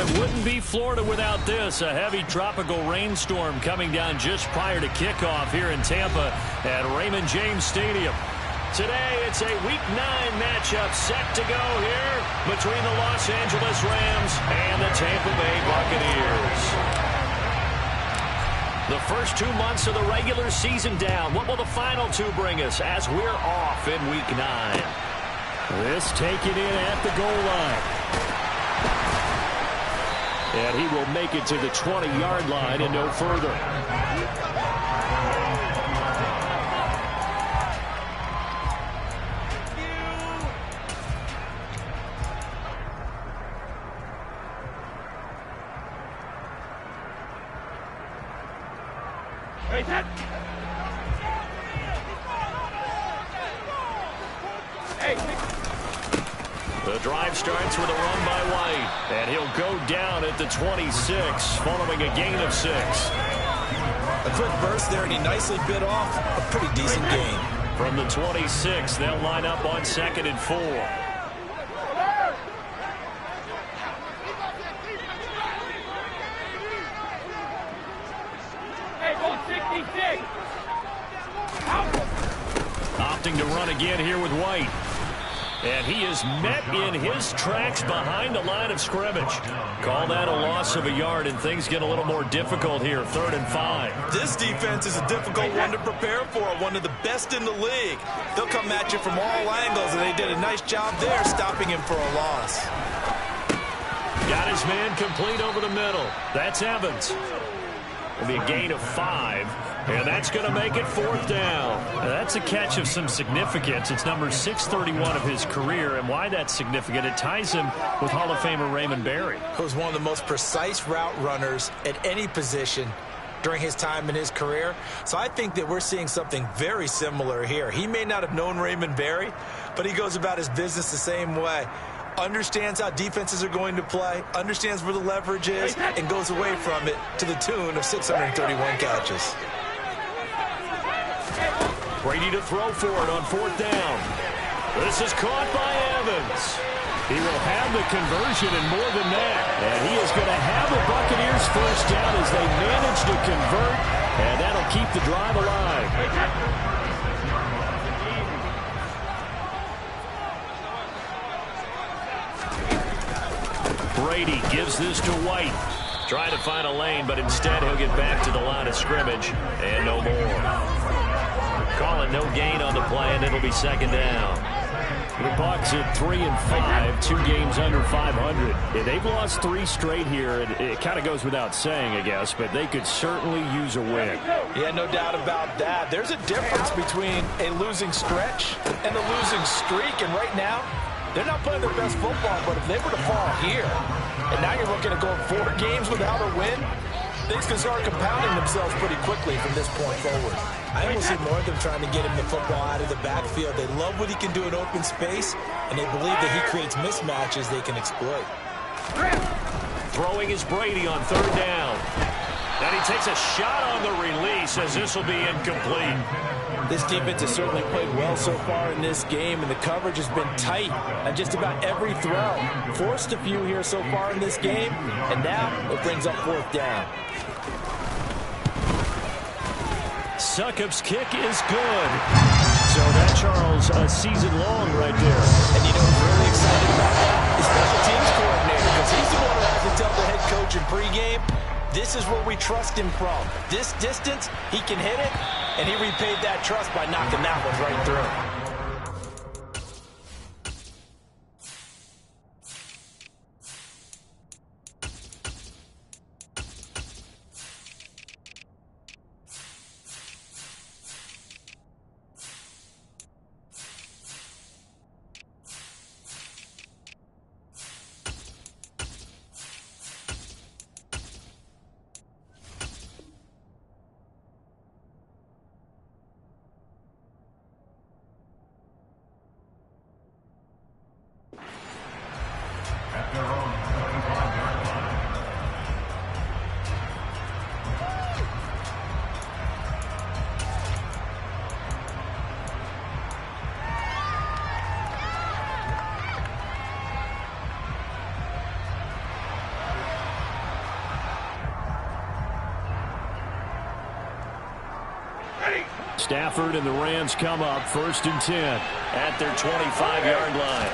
it wouldn't be Florida without this. A heavy tropical rainstorm coming down just prior to kickoff here in Tampa at Raymond James Stadium. Today, it's a Week 9 matchup set to go here between the Los Angeles Rams and the Tampa Bay Buccaneers. The first 2 months of the regular season down. What will the final 2 bring us as we're off in Week 9? This taken in at the goal line. And he will make it to the 20-yard line and no further. The drive starts with a run by White, and he'll go down at the 26, following a gain of 6. A quick burst there, and he nicely bit off a pretty decent gain. From the 26, they'll line up on 2nd and 4. Opting to run again here with White. And he is met in his tracks behind the line of scrimmage. Call that a loss of a yard, and things get a little more difficult here, 3rd and 5. This defense is a difficult one to prepare for, one of the best in the league. They'll come at you from all angles, and they did a nice job there stopping him for a loss. Got his man complete over the middle. That's Evans. It'll be a gain of 5. And that's going to make it 4th down. Now, that's a catch of some significance. It's number 631 of his career, and why that's significant, it ties him with Hall of Famer Raymond Berry. He was one of the most precise route runners at any position during his time in his career. So I think that we're seeing something very similar here. He may not have known Raymond Berry, but he goes about his business the same way. Understands how defenses are going to play, understands where the leverage is, and goes away from it to the tune of 631 catches. Brady to throw for it on 4th down. This is caught by Evans. He will have the conversion and more than that. And he is going to have the Buccaneers first down as they manage to convert. And that'll keep the drive alive. Brady gives this to White. Trying to find a lane, but instead he'll get back to the line of scrimmage. And no more. Call it no gain on the play, and it'll be 2nd down. The Bucs at 3 and 5, 2 games under 500. Yeah, they've lost 3 straight here. It kind of goes without saying, I guess, but they could certainly use a win. Yeah, no doubt about that. There's a difference between a losing stretch and a losing streak, and right now, they're not playing their best football, but if they were to fall here, and now you're looking at going 4 games without a win, things can start compounding themselves pretty quickly from this point forward. I almost see more of them trying to get him the football out of the backfield. They love what he can do in open space, and they believe that he creates mismatches they can exploit. Throwing is Brady on 3rd down. And he takes a shot on the release as this will be incomplete. This defense has certainly played well so far in this game, and the coverage has been tight on just about every throw. Forced a few here so far in this game, and now it brings up 4th down. Succop's kick is good. So that, Charles, a season long right there. And you know who's really excited about that? The special teams coordinator, because he's the one who has to tell the head coach in pregame, this is where we trust him from. This distance, he can hit it, and he repaid that trust by knocking that one right through. Stafford and the Rams come up 1st and 10 at their 25-yard line.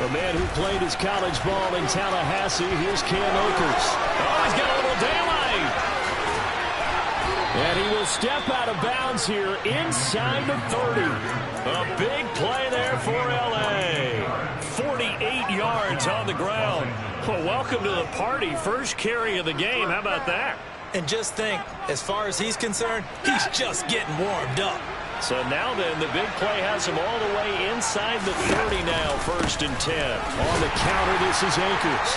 The man who played his college ball in Tallahassee, here's Cam Akers. Oh, he's got a little daylight. And he will step out of bounds here inside the 30. A big play there for L.A. 48 yards on the ground. Well, welcome to the party. First carry of the game. How about that? And just think, as far as he's concerned, he's just getting warmed up. So now then, the big play has him all the way inside the 30 now, 1st and 10. On the counter, this is Akers.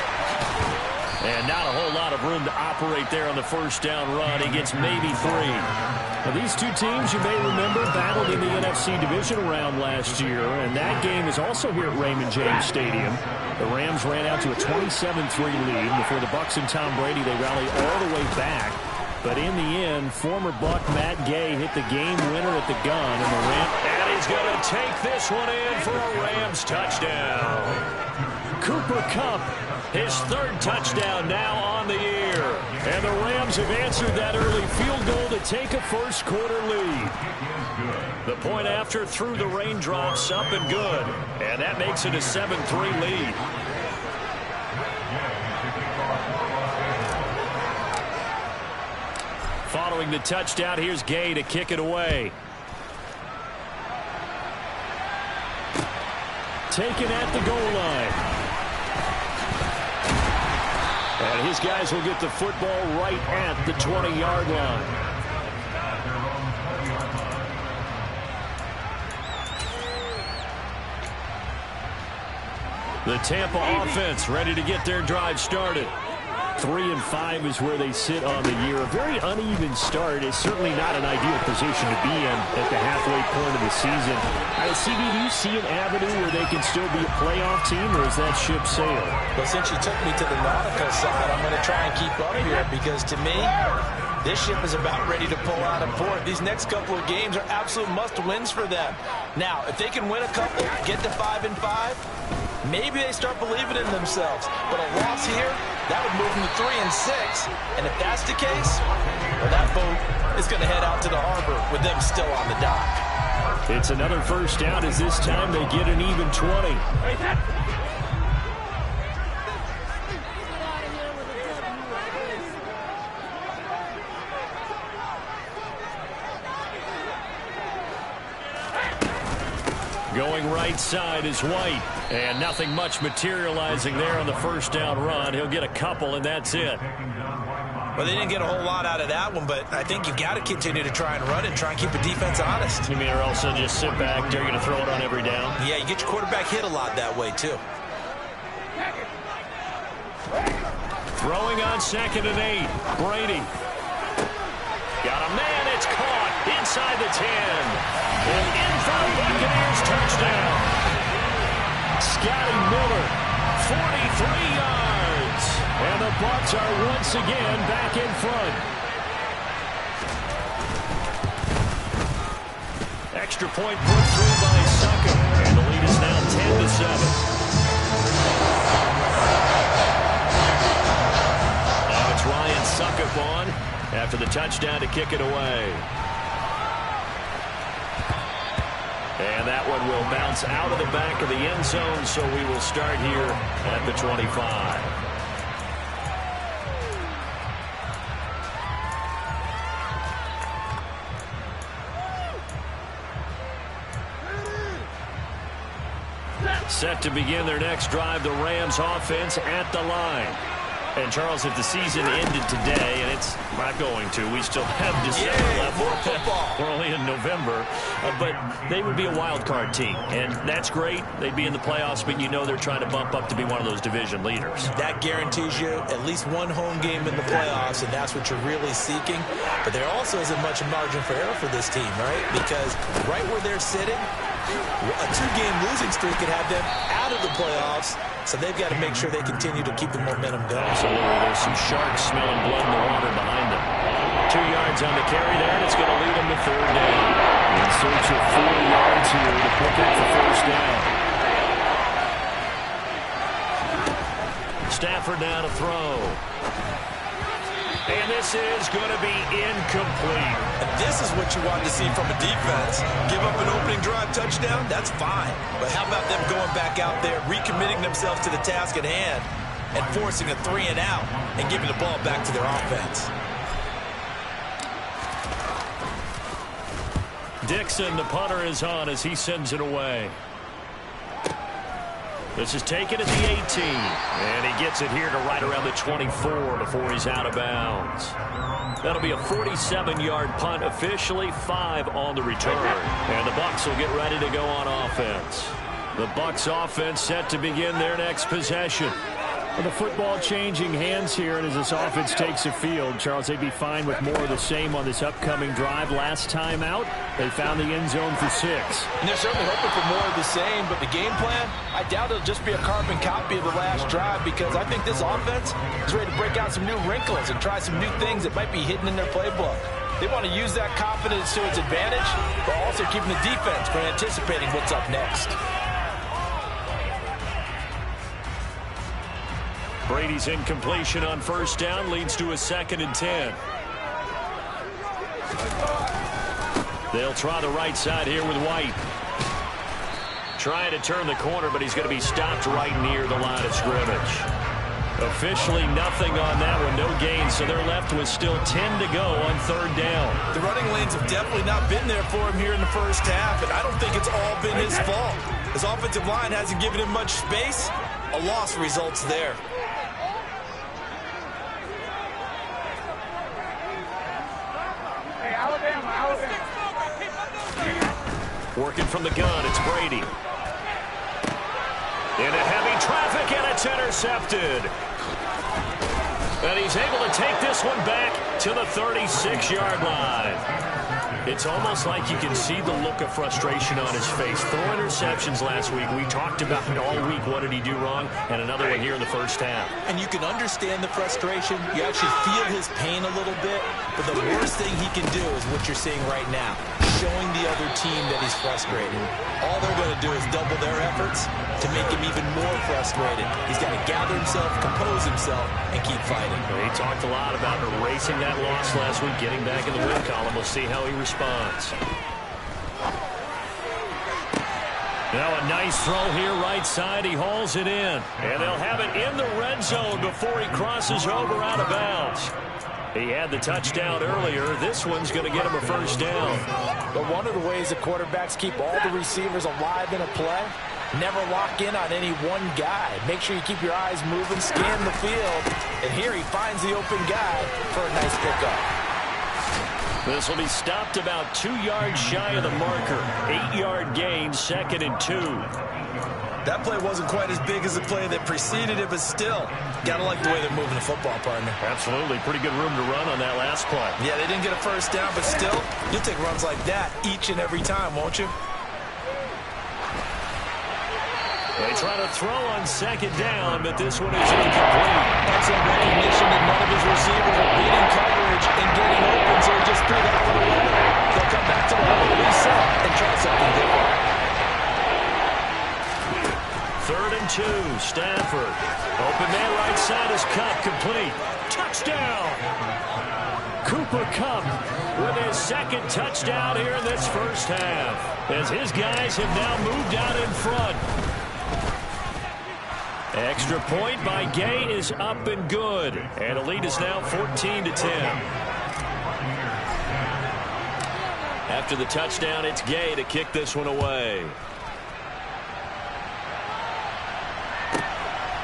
And not a whole lot of room to operate there on the first down run. He gets maybe 3. Now, these two teams, you may remember, battled in the NFC divisional round last year, and that game is also here at Raymond James Stadium. The Rams ran out to a 27-3 lead. Before the Bucs and Tom Brady, they rally all the way back. But in the end, former Buck Matt Gay hit the game winner at the gun, and the Rams. And he's going to take this one in for a Rams touchdown. Cooper Kupp, his 3rd touchdown now on the year. And the Rams have answered that early field goal to take a first-quarter lead. The point after through the raindrops, up and good. And that makes it a 7-3 lead. Following the touchdown, here's Gay to kick it away. Taken at the goal line. And his guys will get the football right at the 20-yard line. The Tampa offense ready to get their drive started. 3 and 5 is where they sit on the year. A very uneven start is certainly not an ideal position to be in at the halfway point of the season. CB, do you see an avenue where they can still be a playoff team, or is that ship sailed? Well, since you took me to the nautical side, I'm going to try and keep up here because to me, this ship is about ready to pull out of port. These next couple of games are absolute must-wins for them. Now, if they can win a couple, get to 5 and 5, maybe they start believing in themselves. But a loss here, that would move them to 3 and 6. And if that's the case, well, that boat is going to head out to the harbor with them still on the dock. It's another first down as this time they get an even 20. Going right side is White. And nothing much materializing there on the first down run. He'll get a couple, and that's it. Well, they didn't get a whole lot out of that one, but I think you've got to continue to try and run it, try and keep the defense honest. You mean, or else they'll just sit back, they're going to throw it on every down? Yeah, you get your quarterback hit a lot that way, too. Throwing on 2nd and 8. Brady. Got a man, it's caught inside the 10. And in for the Buccaneers touchdown. Scotty Miller, 43 yards. And the Bucs are once again back in front. Extra point put through by Suckup. And the lead is now 10-7. Now it's Ryan Suckup on after the touchdown to kick it away. And that one will bounce out of the back of the end zone, so we will start here at the 25. Set to begin their next drive, the Rams offense at the line. And, Charles, if the season ended today, and it's not going to, we still have December left. More football. We're only in November. But they would be a wild card team, and that's great. They'd be in the playoffs, but you know they're trying to bump up to be one of those division leaders. That guarantees you at least one home game in the playoffs, and that's what you're really seeking. But there also isn't much margin for error for this team, right? Because right where they're sitting, a 2-game losing streak could have them out of the playoffs. So they've got to make sure they continue to keep the momentum going. Absolutely. There's some sharks smelling blood in the water behind them. 2 yards on the carry there, and it's going to lead them to 3rd down. In search of 4 yards here to pick up the first down. Stafford now to throw. And this is going to be incomplete. And this is what you want to see from a defense. Give up an opening drive touchdown, that's fine. But how about them going back out there, recommitting themselves to the task at hand, and forcing a 3-and-out and giving the ball back to their offense. Dixon, the punter, is on as he sends it away. This is taken at the 18, and he gets it here to right around the 24 before he's out of bounds. That'll be a 47-yard punt, officially 5 on the return. And the Bucs will get ready to go on offense. The Bucs offense set to begin their next possession. Well, the football changing hands here, and as this offense takes the field, Charles, they'd be fine with more of the same on this upcoming drive. Last time out, they found the end zone for 6. And they're certainly hoping for more of the same, but the game plan, I doubt it'll just be a carbon copy of the last drive, because I think this offense is ready to break out some new wrinkles and try some new things that might be hidden in their playbook. They want to use that confidence to its advantage, while also keeping the defense from anticipating what's up next. Brady's incompletion on first down leads to a 2nd and 10. They'll try the right side here with White. Trying to turn the corner, but he's going to be stopped right near the line of scrimmage. Officially nothing on that one, no gain, so they're left with still 10 to go on 3rd down. The running lanes have definitely not been there for him here in the first half, and I don't think it's all been his fault. His offensive line hasn't given him much space. A loss results there. Working from the gun, it's Brady. Into heavy traffic, and it's intercepted. And he's able to take this one back to the 36-yard line. It's almost like you can see the look of frustration on his face. 4 interceptions last week. We talked about it all week. What did he do wrong? And another one here in the first half. And you can understand the frustration. You actually feel his pain a little bit. But the worst thing he can do is what you're seeing right now, showing the other team that he's frustrated. All they're going to do is double their efforts to make him even more frustrated. He's got to gather himself, compose himself, and keep fighting. He talked a lot about erasing that loss last week, getting back in the win column. We'll see how he responds. Now a nice throw here right side. He hauls it in. And they'll have it in the red zone before he crosses over out of bounds. He had the touchdown earlier. This one's going to get him a first down. But one of the ways the quarterbacks keep all the receivers alive in a play, never lock in on any one guy. Make sure you keep your eyes moving, scan the field. And here he finds the open guy for a nice pickup. This will be stopped about 2 yards shy of the marker. 8-yard gain, 2nd and 2. That play wasn't quite as big as the play that preceded it, but still, gotta like the way they're moving the football, partner. Absolutely. Pretty good room to run on that last play. Yeah, they didn't get a first down, but still, you'll take runs like that each and every time, won't you? They try to throw on 2nd down, but this one is incomplete. Excellent recognition that none of his receivers are beating coverage and getting open, so he just threw that one away. They'll come back to the line, reset, and try something different. 3rd and 2, Stafford. Open man right side is cut, complete. Touchdown! Cooper Kupp with his 2nd touchdown here in this first half, as his guys have now moved out in front. Extra point by Gay is up and good. And the lead is now 14-10. After the touchdown, it's Gay to kick this one away.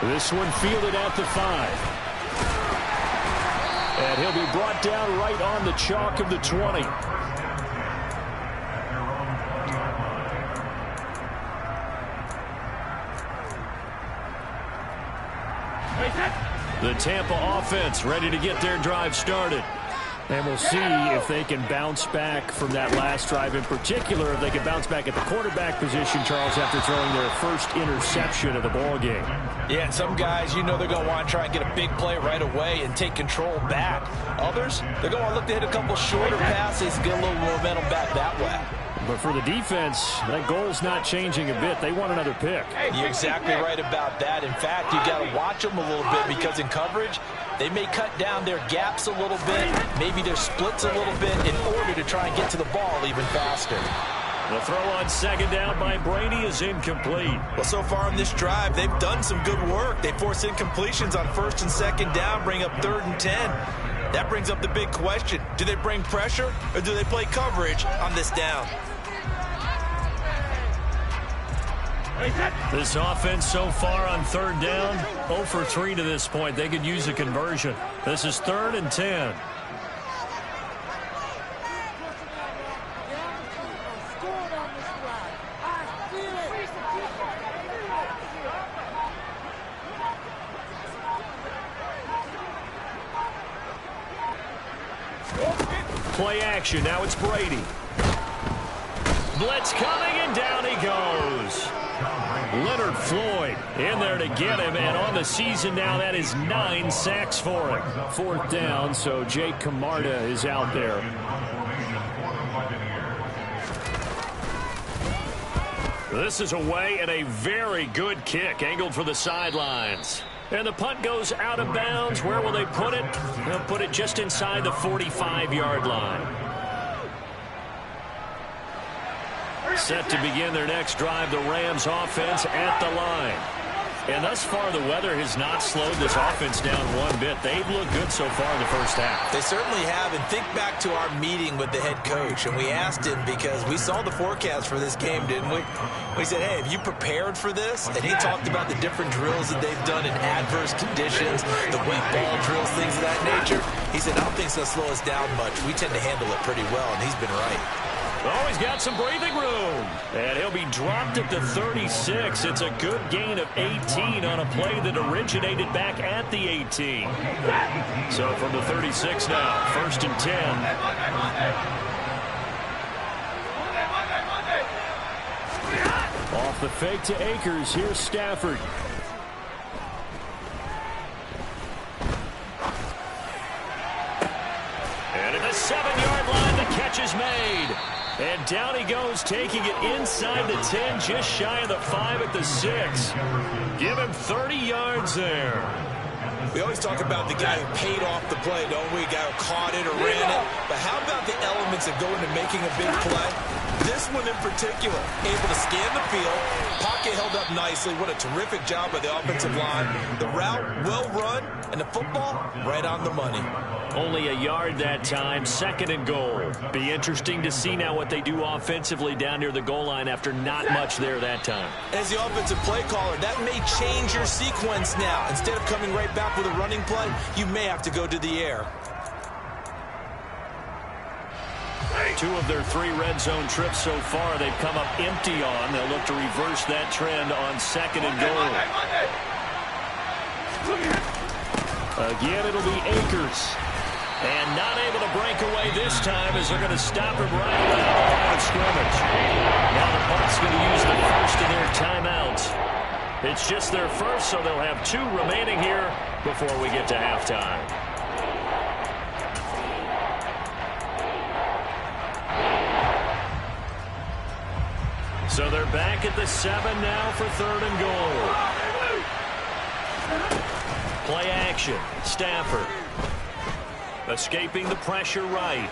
This one fielded at the 5. And he'll be brought down right on the chalk of the 20. The Tampa offense ready to get their drive started. And we'll see if they can bounce back from that last drive. In particular, if they can bounce back at the quarterback position, Charles, after throwing their first interception of the ball game. Yeah, and some guys, you know they're going to want to try and get a big play right away and take control back. Others, they're going to look to hit a couple shorter passes, get a little momentum back that way. But for the defense, that goal's not changing a bit. They want another pick. You're exactly right about that. In fact, you got to watch them a little bit because in coverage, they may cut down their gaps a little bit, maybe their splits a little bit in order to try and get to the ball even faster. The throw on second down by Brady is incomplete. Well, so far in this drive, they've done some good work. They force incompletions on first and second down, bring up 3rd and 10. That brings up the big question. Do they bring pressure or do they play coverage on this down? This offense so far on 3rd down, 0 for 3 to this point. They could use a conversion. This is 3rd and 10. Play action. Now it's Brady. Blitz coming, and down he goes. Leonard Floyd in there to get him, and on the season now, that is 9 sacks for him. 4th down, so Jake Camarda is out there. This is away, and a very good kick angled for the sidelines. And the punt goes out of bounds. Where will they put it? They'll put it just inside the 45-yard line. Set to begin their next drive, the Rams offense at the line. And thus far, the weather has not slowed this offense down one bit. They've looked good so far in the first half. They certainly have. And think back to our meeting with the head coach. And we asked him because we saw the forecast for this game, didn't we? We said, hey, have you prepared for this? And he talked about the different drills that they've done in adverse conditions, the wet ball drills, things of that nature. He said, I don't think it's going to slow us down much. We tend to handle it pretty well, and he's been right. Oh, he's got some breathing room. And he'll be dropped at the 36. It's a good gain of 18 on a play that originated back at the 18. So from the 36 now, 1st and 10. Off the fake to Akers. Here's Stafford. And at the 7-yard line, the catch is made. And down he goes, taking it inside the 10, just shy of the 5 at the 6. Give him 30 yards there. We always talk about the guy who paid off the play, don't we? A guy who caught it or ran it. But how about the elements that go into making a big play? This one in particular, able to scan the field, pocket held up nicely. What a terrific job by the offensive line. The route, well run, and the football, right on the money. Only a yard that time, 2nd and goal. Be interesting to see now what they do offensively down near the goal line after not much there that time. As the offensive play caller, that may change your sequence now. Instead of coming right back with a running play, you may have to go to the air. 2 of their 3 red zone trips so far, they've come up empty on. They'll look to reverse that trend on 2nd and goal. Again, it'll be Akers. And not able to break away this time as they're going to stop him right around the line of scrimmage. Now the Bucs going to use the first of their timeouts. It's just their first, so they'll have 2 remaining here before we get to halftime. So they're back at the 7 now for 3rd and goal. Play action. Stafford. Escaping the pressure right.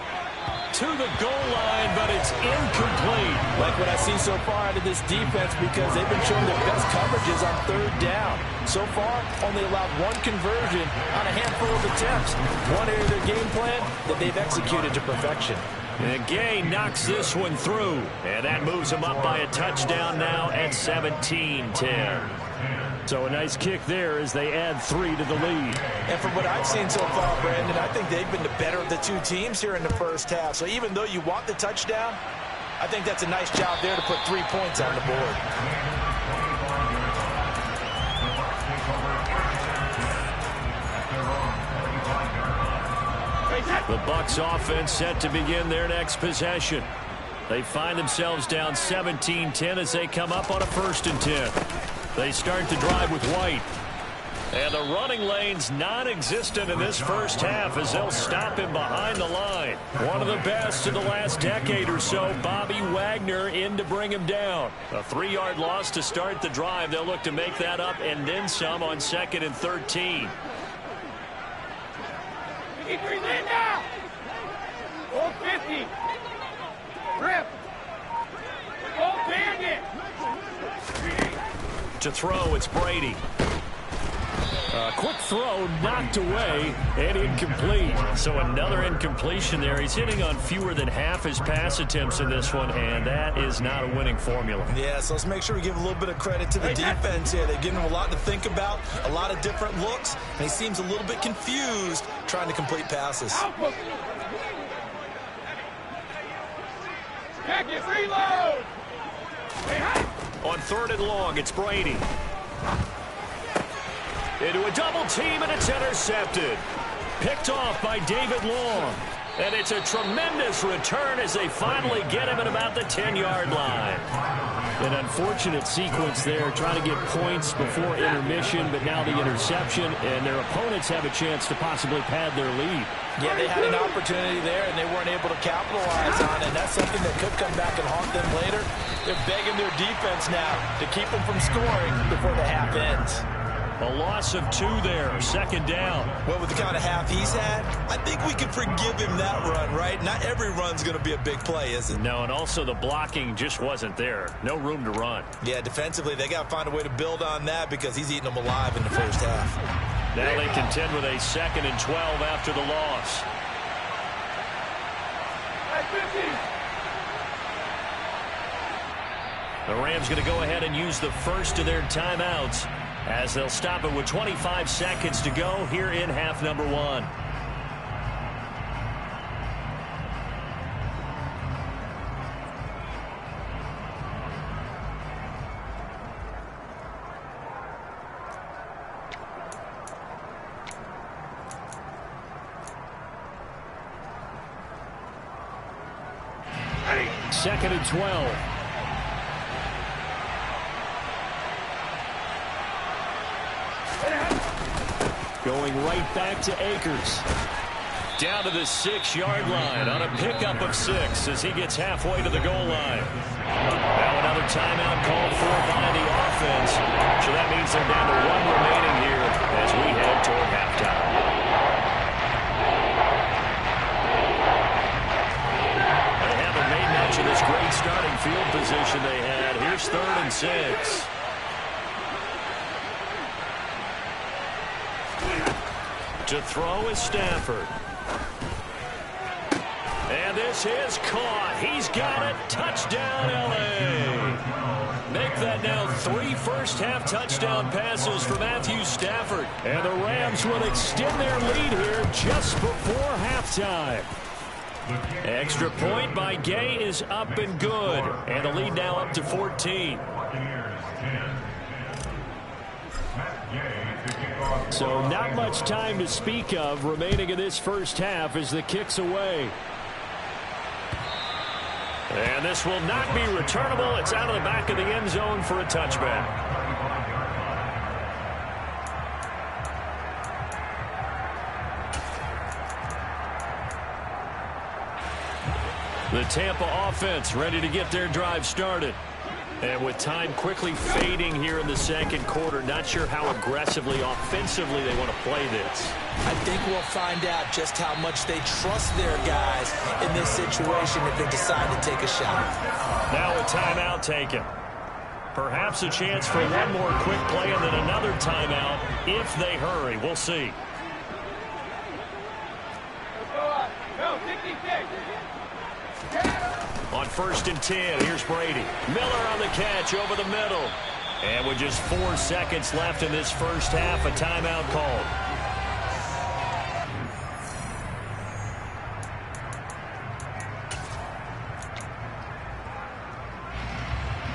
To the goal line, but it's incomplete. Like what I see so far out of this defense because they've been showing their best coverages on 3rd down. So far, only allowed 1 conversion on a handful of attempts. One area of their game plan that they've executed to perfection. And Gay knocks this one through. And that moves them up by a touchdown now at 17-10. So a nice kick there as they add 3 to the lead. And from what I've seen so far, Brandon, I think they've been the better of the 2 teams here in the first half. So even though you want the touchdown, I think that's a nice job there to put 3 points on the board. The Bucs offense set to begin their next possession. They find themselves down 17-10 as they come up on a 1st and 10. They start to drive with White. And the running lane's non-existent in this first half as they'll stop him behind the line. One of the best in the last decade or so, Bobby Wagner in to bring him down. A 3-yard loss to start the drive. They'll look to make that up and then some on 2nd and 13. Keep your lead now. 450. Rip. Go bandit. To throw, it's Brady. Quick throw, knocked away, and incomplete. So another incompletion there. He's hitting on fewer than half his pass attempts in this one, and that is not a winning formula. Yeah, so let's make sure we give a little bit of credit to the defense here. They're giving him a lot to think about, a lot of different looks, and he seems a little bit confused trying to complete passes. Jacket, reload. On 3rd and long, it's Brady. Into a double team, and it's intercepted. Picked off by David Long. And it's a tremendous return as they finally get him at about the 10-yard line. An unfortunate sequence there, trying to get points before intermission, but now the interception, and their opponents have a chance to possibly pad their lead. Yeah, they had an opportunity there, and they weren't able to capitalize on it. And that's something that could come back and haunt them later. They're begging their defense now to keep them from scoring before the half ends. A loss of 2 there, 2nd down. Well, with the kind of half he's had, I think we can forgive him that run, right? Not every run's going to be a big play, is it? No, and also the blocking just wasn't there. No room to run. Yeah, defensively, they got to find a way to build on that because he's eating them alive in the first half. Now they contend with a 2nd and 12 after the loss. The Rams going to go ahead and use the first of their timeouts as they'll stop it with 25 seconds to go here in half number 1. Second and 12. Going right back to Akers. Down to the 6-yard line on a pickup of 6 as he gets halfway to the goal line. Now another timeout called for by the offense. So that means they're down to 1 remaining here as we head toward halftime. They haven't made much of this great starting field position they had. Here's 3rd and 6. To throw is Stafford. And this is caught. He's got it. Touchdown, L.A. Make that now 3 first-half touchdown passes for Matthew Stafford. And the Rams will extend their lead here just before halftime. Extra point by Gay is up and good. And the lead now up to 14. So not much time to speak of remaining in this first half as the kick's away. And this will not be returnable. It's out of the back of the end zone for a touchback. The Tampa offense ready to get their drive started. And with time quickly fading here in the second quarter, not sure how aggressively, offensively they want to play this. I think we'll find out just how much they trust their guys in this situation if they decide to take a shot. Now a timeout taken. Perhaps a chance for one more quick play and then another timeout if they hurry. We'll see. On 1st and 10, here's Brady. Miller on the catch over the middle. And with just 4 seconds left in this first half, a timeout called.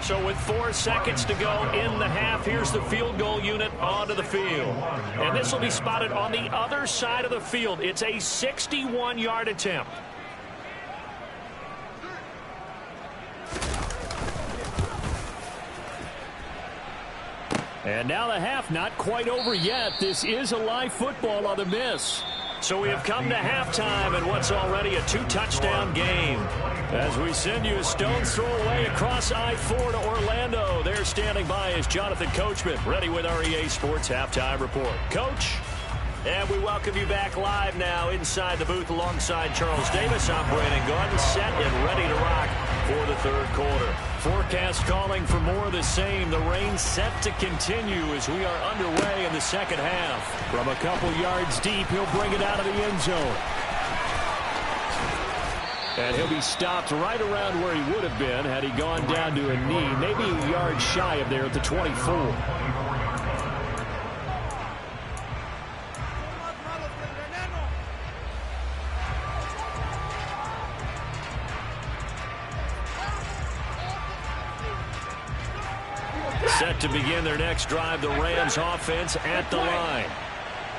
So with 4 seconds to go in the half, here's the field goal unit onto the field. And this will be spotted on the other side of the field. It's a 61-yard attempt. And now the half not quite over yet. This is a live football on the miss. So we have come to halftime in what's already a 2-touchdown game. As we send you a stone's throw away across I-4 to Orlando. There standing by is Jonathan Coachman, ready with our EA Sports Halftime Report. Coach? And we welcome you back live now inside the booth alongside Charles Davis. I'm Brandon Gordon, set and ready to rock for the third quarter. Forecast calling for more of the same. The rain set to continue as we are underway in the second half. From a couple yards deep, he'll bring it out of the end zone. And he'll be stopped right around where he would have been had he gone down to a knee, maybe a yard shy of there at the 24. Set to begin their next drive, the Rams offense at the line.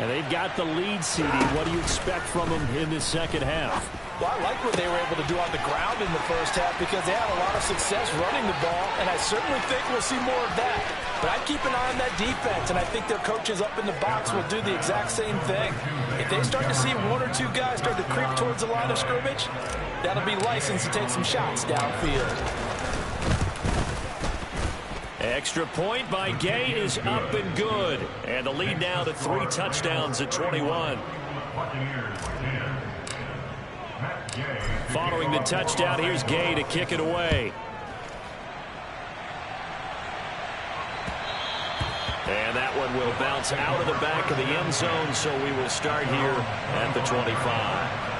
And they've got the lead, CD. What do you expect from them in this second half? Well, I like what they were able to do on the ground in the first half because they had a lot of success running the ball, and I certainly think we'll see more of that. But I'd keep an eye on that defense, and I think their coaches up in the box will do the exact same thing. If they start to see one or two guys start to creep towards the line of scrimmage, that'll be licensed to take some shots downfield. Extra point by Gay is up and good. And the lead now to 3 touchdowns at 21. Following the touchdown, here's Gay to kick it away. And that one will bounce out of the back of the end zone, so we will start here at the 25.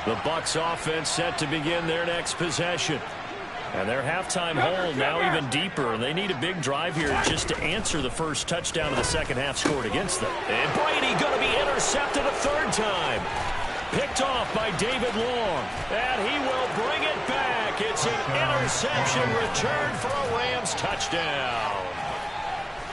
The Bucs offense set to begin their next possession. And their halftime hole now even deeper. And they need a big drive here just to answer the first touchdown of the second half scored against them. And Brady going to be intercepted a third time. Picked off by David Long. And he will bring it back. It's an interception return for a Rams touchdown.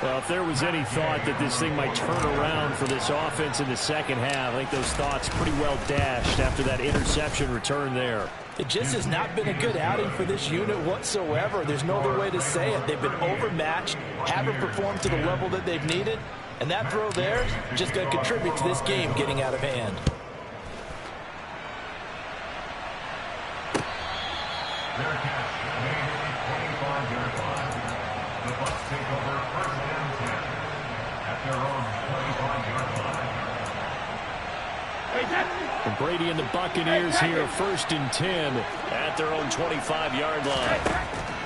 Well, if there was any thought that this thing might turn around for this offense in the second half, I think those thoughts pretty well dashed after that interception return there. It just has not been a good outing for this unit whatsoever. There's no other way to say it. They've been overmatched, haven't performed to the level that they've needed, and that throw there is just going to contribute to this game getting out of hand. And Brady and the Buccaneers here, 1st and 10 at their own 25-yard line.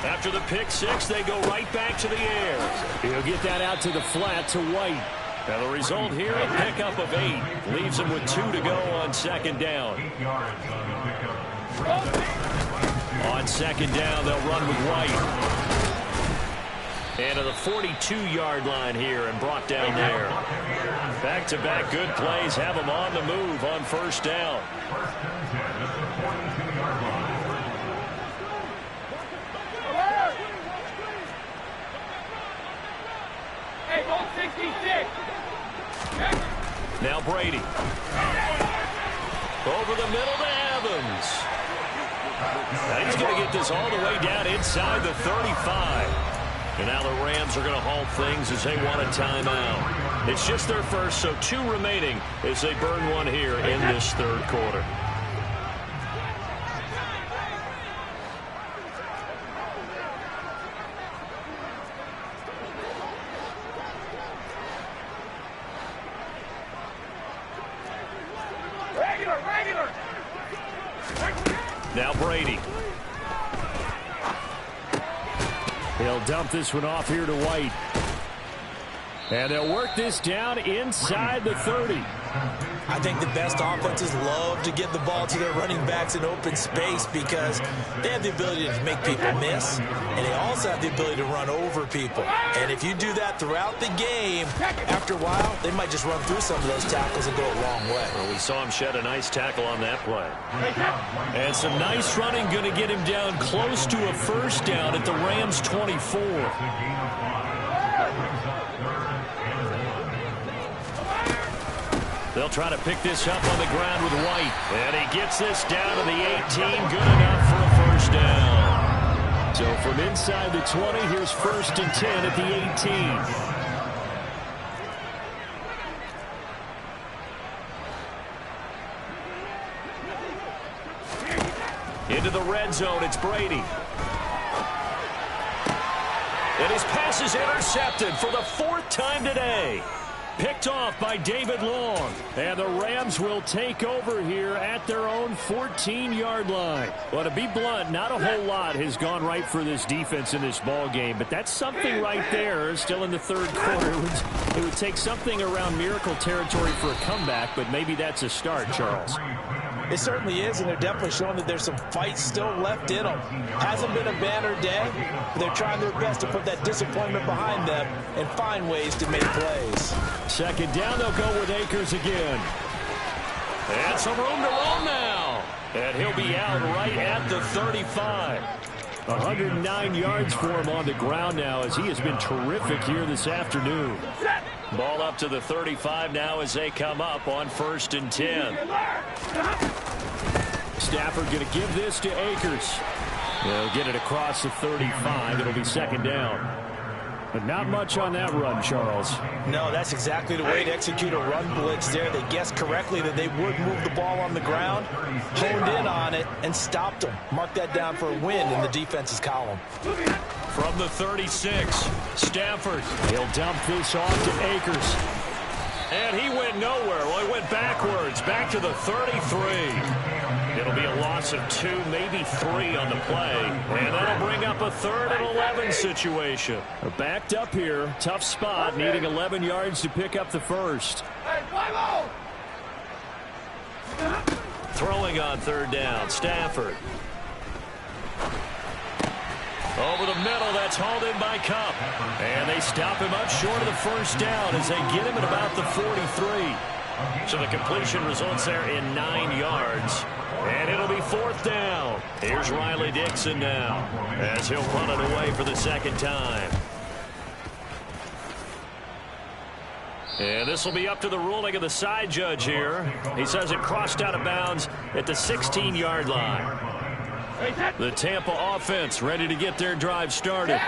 After the pick six, they go right back to the air. He'll get that out to the flat to White. Now the result here, a pickup of 8. Leaves them with 2 to go on second down. On second down, they'll run with White. And to the 42-yard line here and brought down there. Back-to-back good plays have them on the move on first down. Hey, go 66. Now Brady. Over the middle to Evans. Now he's going to get this all the way down inside the 35. And now the Rams are going to halt things as they want a timeout. It's just their first, so 2 remaining as they burn one here in this third quarter. Regular. Now Brady. He'll dump this one off here to White. And they'll work this down inside the 30. I think the best offenses love to get the ball to their running backs in open space because they have the ability to make people miss, and they also have the ability to run over people. And if you do that throughout the game, after a while, they might just run through some of those tackles and go a long way. Well, we saw him shed a nice tackle on that play. And some nice running going to get him down close to a first down at the Rams' 24. They'll try to pick this up on the ground with White. And he gets this down to the 18. Good enough for a first down. So from inside the 20, here's 1st and 10 at the 18. Into the red zone, it's Brady. And his pass is intercepted for the 4th time today. Picked off by David Long. And the Rams will take over here at their own 14-yard line. Well, to be blunt, not a whole lot has gone right for this defense in this ball game, but that's something right there. Still in the 3rd quarter. It would take something around miracle territory for a comeback, but maybe that's a start, Charles. It certainly is, and they're definitely showing that there's some fight still left in them. Hasn't been a banner day, but they're trying their best to put that disappointment behind them and find ways to make plays. 2nd down, they'll go with Akers again. And some room to roll now. And he'll be out right at the 35. 109 yards for him on the ground now as he has been terrific here this afternoon. Ball up to the 35 now as they come up on 1st and 10. Stafford going to give this to Akers. They'll get it across the 35. It'll be 2nd down. But not much on that run, Charles. No, that's exactly the way to execute a run blitz there. They guessed correctly that they would move the ball on the ground, honed in on it, and stopped them. Mark that down for a win in the defense's column. From the 36, Stafford. He'll dump this off to Akers. And he went nowhere. Well, he went backwards, back to the 33. It'll be a loss of 2, maybe 3 on the play. And that'll bring up a 3rd and 11 situation. Backed up here, tough spot, needing 11 yards to pick up the 1st. Throwing on 3rd down, Stafford. Over the middle, that's hauled in by Cup. And they stop him up short of the 1st down as they get him at about the 43. So the completion results there in 9 yards. And it'll be 4th down. Here's Riley Dixon now as he'll punt it away for the 2nd time. And this will be up to the ruling of the side judge here. He says it crossed out of bounds at the 16-yard line. The Tampa offense ready to get their drive started.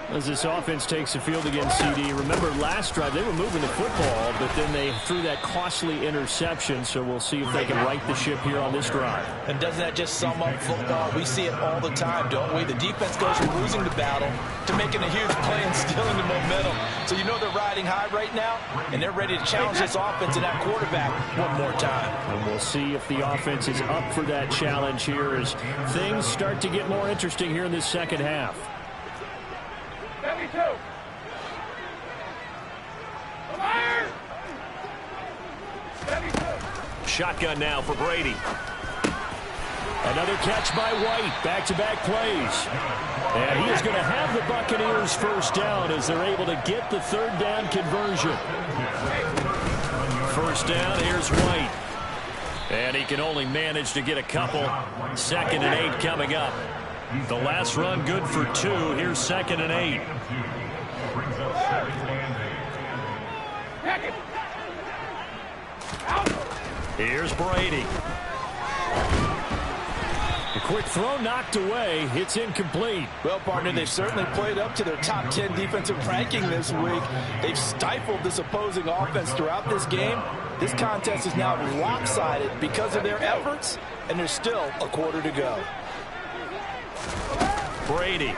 As this offense takes the field against CD. Remember last drive they were moving the football, but then they threw that costly interception. So we'll see if they can right the ship here on this drive. And doesn't that just sum up football? We see it all the time, don't we? The defense goes from losing the battle to making a huge play and stealing the momentum. So you know they're riding high right now, and they're ready to challenge this offense and that quarterback one more time. And we'll see if the offense is up for that challenge here as things start to get more interesting here in this 2nd half. 72. Shotgun now for Brady. Another catch by White. Back-to-back plays. And he is going to have the Buccaneers 1st down as they're able to get the 3rd down conversion. 1st down, here's White. And he can only manage to get a couple. 2nd and 8 coming up. The last run good for 2. Here's 2nd and 8. Here's Brady. A quick throw knocked away. It's incomplete. Well, partner, they've certainly played up to their top 10 defensive ranking this week. They've stifled this opposing offense throughout this game. This contest is now lopsided because of their efforts, and there's still a quarter to go. Brady.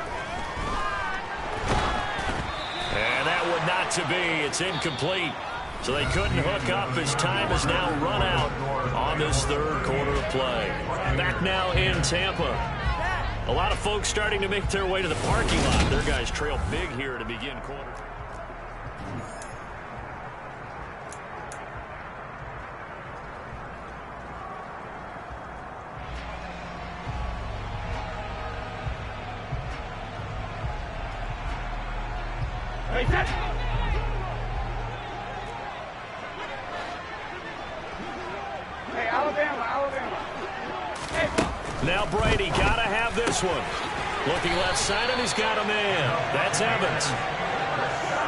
And that would not to be. It's incomplete. So they couldn't hook up as time has now run out on this 3rd quarter of play. Back now in Tampa. A lot of folks starting to make their way to the parking lot. Their guys trail big here to begin quarter. Hey, Alabama. Now Brady got to have this one. Looking left side, and he's got a man. That's Evans.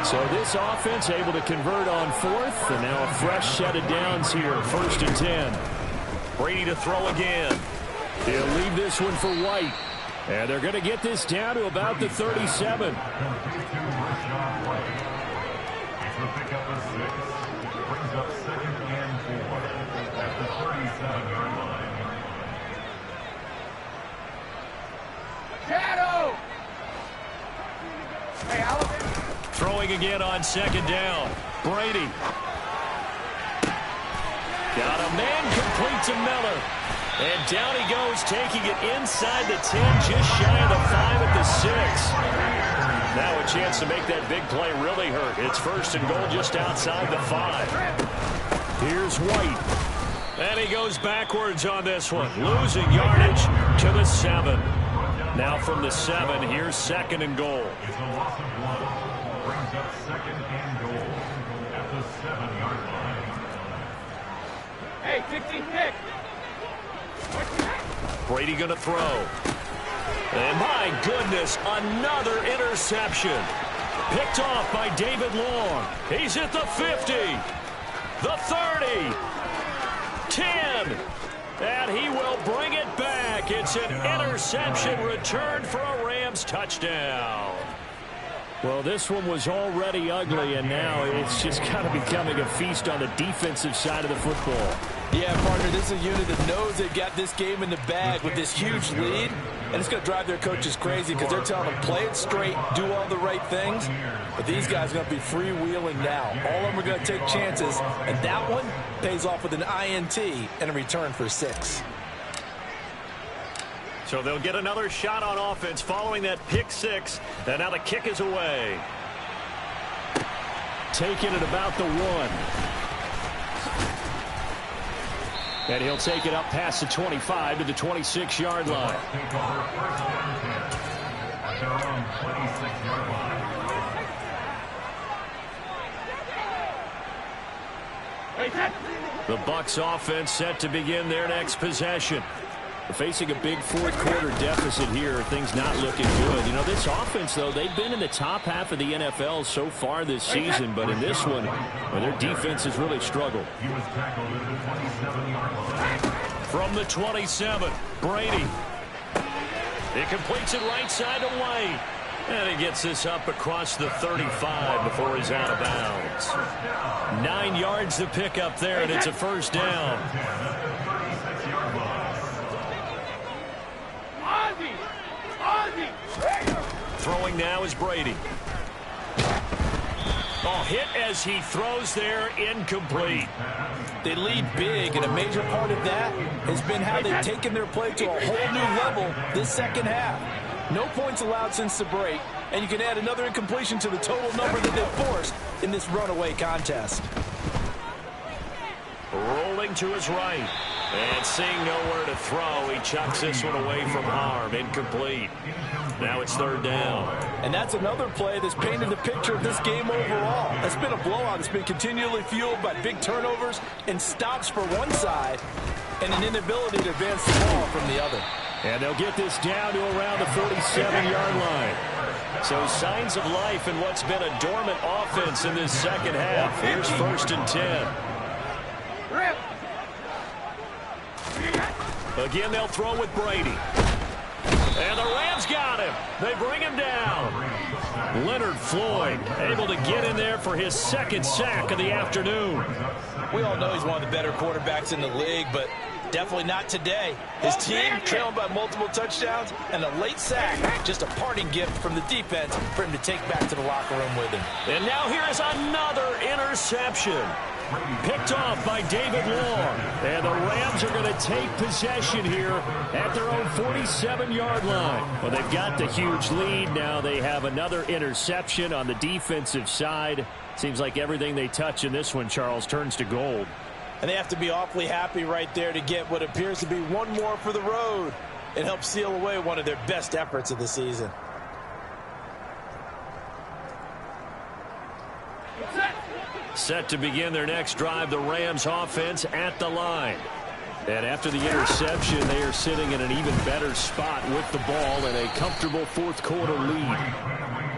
So this offense able to convert on fourth, and now a fresh set of downs here, 1st and 10. Brady to throw again. He'll leave this one for White. And they're going to get this down to about the 37. Shadow! Hey, Alabama. Throwing again on 2nd down. Brady. Got a man complete to Miller. And down he goes, taking it inside the 10, just shy of the 5 at the 6. Now a chance to make that big play really hurt. It's 1st and goal just outside the 5. Here's White. And he goes backwards on this one, losing yardage to the 7. Now from the 7, here's 2nd and goal. It's a loss of 1. Brings up 2nd and goal at the 7-yard line. Hey, 66. Brady going to throw. And my goodness, another interception. Picked off by David Long. He's at the 50, the 30, 10. And he will bring it back. It's an interception returned for a Rams touchdown. Well, this one was already ugly, and now it's just kind of becoming a feast on the defensive side of the football. Yeah, partner, this is a unit that knows they've got this game in the bag with this huge lead, and it's going to drive their coaches crazy because they're telling them play it straight, do all the right things, but these guys are going to be freewheeling now. All of them are going to take chances, and that one pays off with an INT and a return for 6. So they'll get another shot on offense following that pick 6, and now the kick is away. Taking it about the 1. And he'll take it up past the 25 to the 26-yard line. Take over 1st and 10 at their own 26-yard line. The Bucs offense set to begin their next possession. They're facing a big fourth-quarter deficit here. Things not looking good. You know, this offense, though, they've been in the top half of the NFL so far this season, but in this one, well, their defense has really struggled. He was tackled at the 27-yard line. From the 27, Brady. He completes it right side to White. And he gets this up across the 35 before he's out of bounds. 9 yards to pick up there, and it's a 1st down. Throwing now is Brady. Oh, hit as he throws there, incomplete. They lead big, and a major part of that has been how they've taken their play to a whole new level this second half. No points allowed since the break, and you can add another incompletion to the total number that they've forced in this runaway contest. Rolling to his right. And seeing nowhere to throw, he chucks this one away from harm. Incomplete. Now it's 3rd down. And that's another play that's painted the picture of this game overall. It's been a blowout. It's been continually fueled by big turnovers and stops for one side and an inability to advance the ball from the other. And they'll get this down to around the 47-yard line. So signs of life in what's been a dormant offense in this second half. Here's 1st and 10. Again, they'll throw with Brady. And the Rams got him. They bring him down. Leonard Floyd able to get in there for his 2nd sack of the afternoon. We all know he's one of the better quarterbacks in the league, but definitely not today. His team trailing by multiple touchdowns and a late sack. Just a parting gift from the defense for him to take back to the locker room with him. And now here's another interception. Picked off by David Long. And the Rams are going to take possession here at their own 47-yard line. Well, they've got the huge lead. Now they have another interception on the defensive side. Seems like everything they touch in this one, Charles, turns to gold. And they have to be awfully happy right there to get what appears to be one more for the road and help seal away one of their best efforts of the season. Set to begin their next drive, the Rams offense at the line. And after the interception, they are sitting in an even better spot with the ball and a comfortable fourth-quarter lead.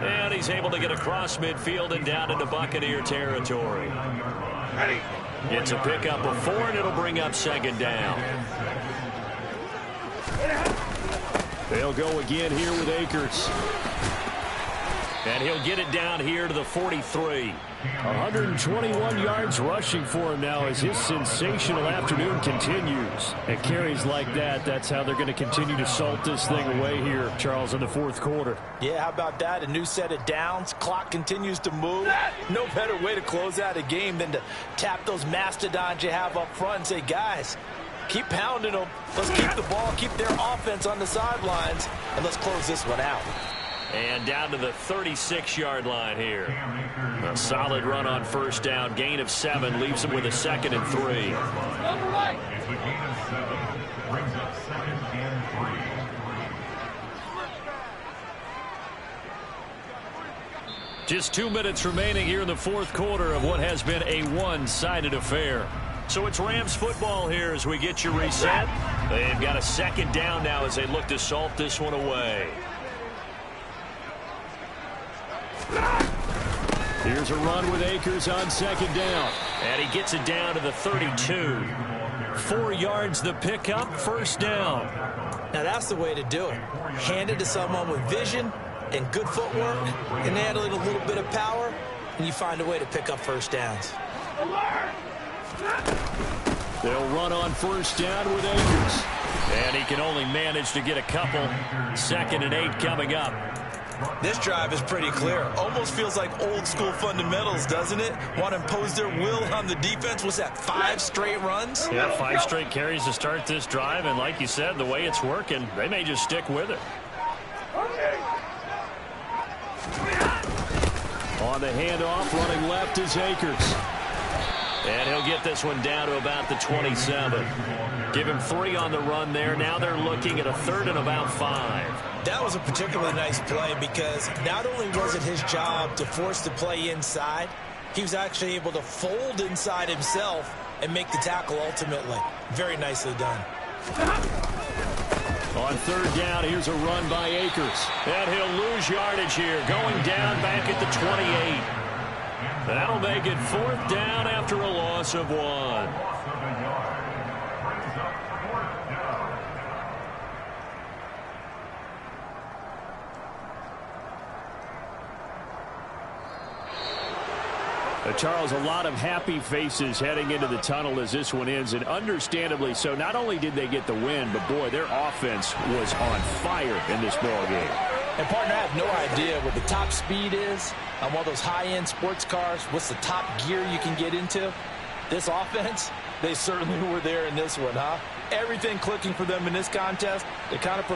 And he's able to get across midfield and down into Buccaneer territory. It's a pickup of 4, and it'll bring up second down. They'll go again here with Akers. And he'll get it down here to the 43. 121 yards rushing for him now as his sensational afternoon continues. And carries like that, that's how they're going to continue to salt this thing away here, Charles, in the fourth quarter. Yeah, how about that? A new set of downs. Clock continues to move. No better way to close out a game than to tap those mastodons you have up front and say, guys, keep pounding them. Let's keep the ball, keep their offense on the sidelines, and let's close this one out. And down to the 36-yard line here. A solid run on first down. Gain of 7 leaves him with a 2nd and 3. It's a gain of 7. Brings up 2nd and 3. Just 2 minutes remaining here in the fourth quarter of what has been a one-sided affair. So it's Rams football here as we get you reset. They've got a 2nd down now as they look to salt this one away. Here's a run with Akers on 2nd down. And he gets it down to the 32. 4 yards the pickup, 1st down. Now that's the way to do it. Hand it to someone with vision and good footwork, and add a little bit of power, and you find a way to pick up 1st downs. They'll run on 1st down with Akers. And he can only manage to get a couple. 2nd and 8 coming up. This drive is pretty clear. Almost feels like old school fundamentals, doesn't it? Want to impose their will on the defense. What's that, 5 straight runs? Yeah, 5 straight carries to start this drive. And like you said, the way it's working, they may just stick with it. On the handoff, running left is Akers. And he'll get this one down to about the 27. Give him 3 on the run there. Now they're looking at a 3rd and about 5. That was a particularly nice play because not only was it his job to force the play inside, he was actually able to fold inside himself and make the tackle ultimately. Very nicely done. On 3rd down, here's a run by Akers. And he'll lose yardage here, going down back at the 28. That'll make it 4th down after a loss of 1. Charles, a lot of happy faces heading into the tunnel as this one ends, and understandably so. Not only did they get the win, but boy, their offense was on fire in this ball game. And partner, I have no idea what the top speed is on one of those high-end sports cars. What's the top gear you can get into? This offense, they certainly were there in this one, huh? Everything clicking for them in this contest. They kind of